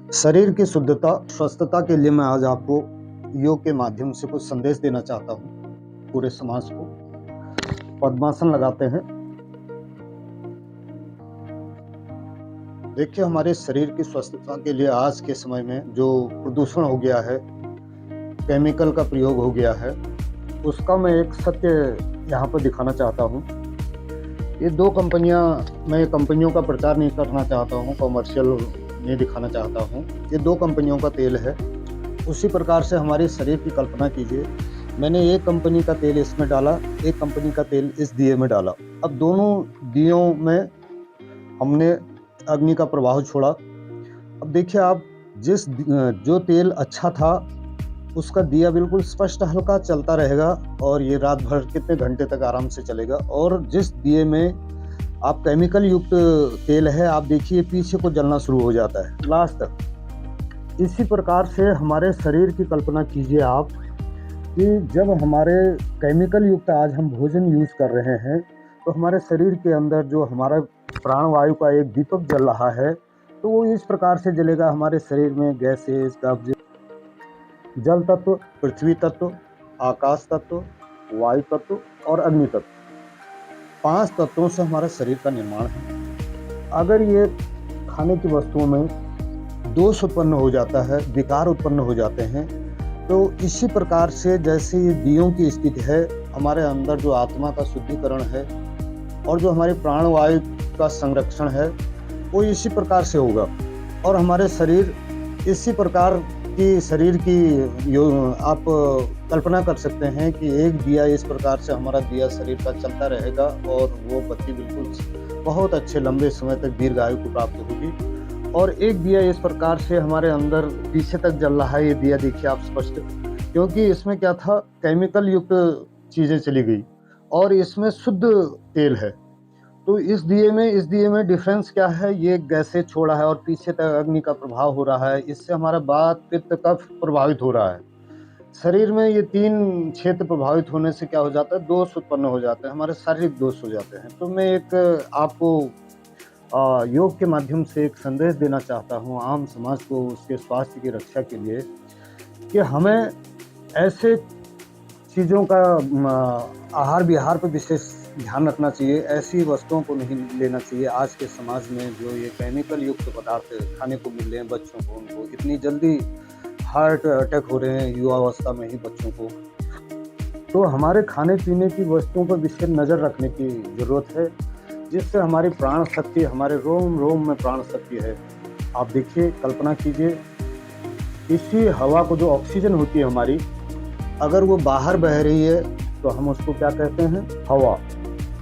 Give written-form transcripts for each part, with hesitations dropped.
शरीर की शुद्धता, स्वस्थता के लिए मैं आज आपको योग के माध्यम से कुछ संदेश देना चाहता हूँ पूरे समाज को। पद्मासन लगाते हैं। देखिए, हमारे शरीर की स्वस्थता के लिए आज के समय में जो प्रदूषण हो गया है, केमिकल का प्रयोग हो गया है, उसका मैं एक सत्य यहाँ पर दिखाना चाहता हूँ। ये 2 कंपनियाँ, मैं कंपनियों का प्रचार नहीं करना चाहता हूँ, कमर्शियल नहीं दिखाना चाहता हूँ। ये 2 कंपनियों का तेल है। उसी प्रकार से हमारे शरीर की कल्पना कीजिए, मैंने एक कंपनी का तेल इसमें डाला, एक कंपनी का तेल इस दिए में डाला। अब दोनों दियों में हमने अग्नि का प्रवाह छोड़ा। अब देखिए आप, जो तेल अच्छा था उसका दिया बिल्कुल स्पष्ट हल्का चलता रहेगा और ये रात भर कितने घंटे तक आराम से चलेगा। और जिस दिए में आप केमिकल युक्त तेल है, आप देखिए पीछे को जलना शुरू हो जाता है लास्ट तक। इसी प्रकार से हमारे शरीर की कल्पना कीजिए आप कि जब हमारे केमिकल युक्त आज हम भोजन यूज कर रहे हैं, तो हमारे शरीर के अंदर जो हमारा प्राणवायु का एक दीपक जल रहा है, तो वो इस प्रकार से जलेगा। हमारे शरीर में गैसेस, कब्ज, जल तत्व, पृथ्वी तत्व, आकाश तत्व, वायु तत्व और अग्नि तत्व, 5 तत्वों से हमारा शरीर का निर्माण है। अगर ये खाने की वस्तुओं में दोष उत्पन्न हो जाता है, विकार उत्पन्न हो जाते हैं, तो इसी प्रकार से जैसे ये दियों की स्थिति है, हमारे अंदर जो आत्मा का शुद्धिकरण है और जो हमारे प्राणवायु का संरक्षण है, वो इसी प्रकार से होगा। और हमारे शरीर इसी प्रकार की शरीर की आप कल्पना कर सकते हैं कि एक दिया इस प्रकार से हमारा दिया शरीर का चलता रहेगा और वो बत्ती बिल्कुल बहुत अच्छे लंबे समय तक दीर्घायु को प्राप्त होगी। और एक दिया इस प्रकार से हमारे अंदर पीछे तक जल रहा है। ये दिया देखिए आप स्पष्ट, क्योंकि इसमें क्या था, केमिकल युक्त चीजें चली गई और इसमें शुद्ध तेल है। तो इस दिए में डिफरेंस क्या है, ये गैसें छोड़ा है और पीछे तक अग्नि का प्रभाव हो रहा है। इससे हमारा वात, पित्त, कफ प्रभावित हो रहा है। शरीर में ये 3 क्षेत्र प्रभावित होने से क्या हो जाता है, दोष उत्पन्न हो जाते हैं, हमारे शारीरिक दोष हो जाते हैं। तो मैं एक आपको योग के माध्यम से एक संदेश देना चाहता हूँ आम समाज को, उसके स्वास्थ्य की रक्षा के लिए, कि हमें ऐसे चीज़ों का आहार विहार पर विशेष ध्यान रखना चाहिए। ऐसी वस्तुओं को नहीं लेना चाहिए। आज के समाज में जो ये केमिकल युक्त पदार्थ खाने को मिल रहे हैं बच्चों को, उनको इतनी जल्दी हार्ट अटैक हो रहे हैं युवावस्था में ही बच्चों को। तो हमारे खाने पीने की वस्तुओं पर विशेष नज़र रखने की ज़रूरत है, जिससे हमारी प्राण शक्ति, हमारे रोम रोम में प्राण शक्ति है। आप देखिए, कल्पना कीजिए, इसी हवा को, जो ऑक्सीजन होती है हमारी, अगर वो बाहर बह रही है तो हम उसको क्या कहते हैं, हवा।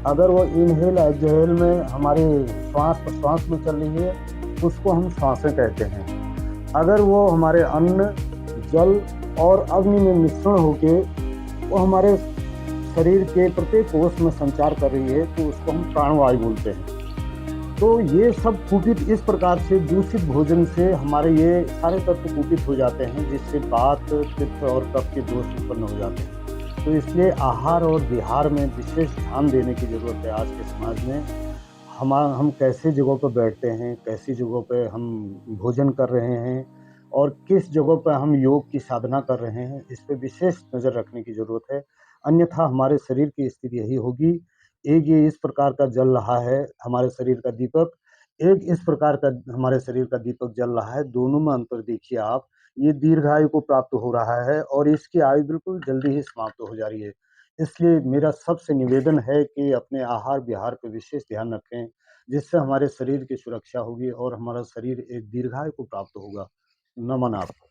अगर वो इनहेल एक्सहेल में हमारे श्वास प्रश्वास में चल रही है, उसको हम श्वासें कहते हैं। अगर वो हमारे अन्न, जल और अग्नि में मिश्रण होके वो हमारे शरीर के प्रत्येक कोष में संचार कर रही है, तो उसको हम प्राणवायु बोलते हैं। तो ये सब कुपित इस प्रकार से दूषित भोजन से हमारे ये सारे तत्व कुपित हो जाते हैं, जिससे वात, पित्त और कफ के दोष उत्पन्न हो जाते हैं। तो इसलिए आहार और विहार में विशेष ध्यान देने की ज़रूरत है आज के समाज में। हम कैसे जगहों पर बैठते हैं, कैसी जगहों पे हम भोजन कर रहे हैं और किस जगहों पे हम योग की साधना कर रहे हैं, इस पे विशेष नज़र रखने की ज़रूरत है। अन्यथा हमारे शरीर की स्थिति यही होगी। एक ये इस प्रकार का जल रहा है हमारे शरीर का दीपक, एक इस प्रकार का हमारे शरीर का दीपक जल रहा है, दोनों में अंतर देखिए आप। ये दीर्घायु को प्राप्त हो रहा है और इसकी आयु बिल्कुल जल्दी ही समाप्त हो जा रही है। इसलिए मेरा सबसे निवेदन है कि अपने आहार विहार पे विशेष ध्यान रखें, जिससे हमारे शरीर की सुरक्षा होगी और हमारा शरीर एक दीर्घायु को प्राप्त होगा। नमन आपको।